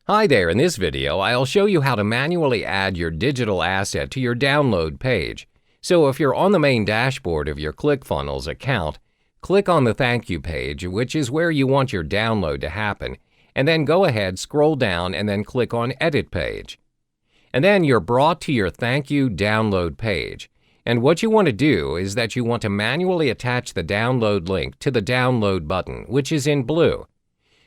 Hi there, in this video I'll show you how to manually add your digital asset to your download page. So if you're on the main dashboard of your ClickFunnels account, click on the Thank You page, which is where you want your download to happen, and then go ahead, scroll down, and then click on Edit Page. And then you're brought to your Thank You download page. And what you want to do is that you want to manually attach the download link to the download button, which is in blue.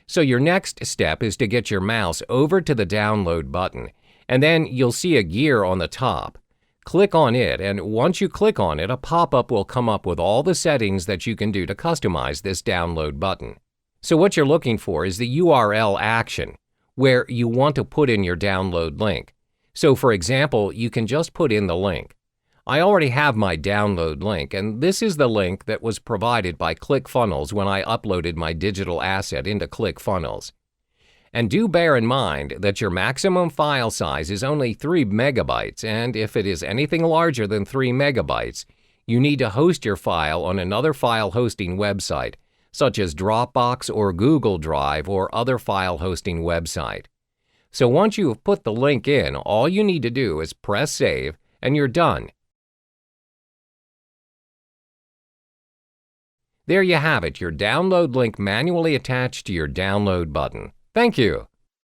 So your next step is to get your mouse over to the download button, and then you'll see a gear on the top. Click on it, and once you click on it, a pop-up will come up with all the settings that you can do to customize this download button. So what you're looking for is the URL action, where you want to put in your download link. So for example, you can just put in the link. I already have my download link, and this is the link that was provided by ClickFunnels when I uploaded my digital asset into ClickFunnels. And do bear in mind that your maximum file size is only 3 megabytes, and if it is anything larger than 3 megabytes, you need to host your file on another file hosting website, such as Dropbox or Google Drive or other file hosting website. So once you have put the link in, all you need to do is press Save, and you're done. There you have it, your download link manually attached to your download button. Thank you.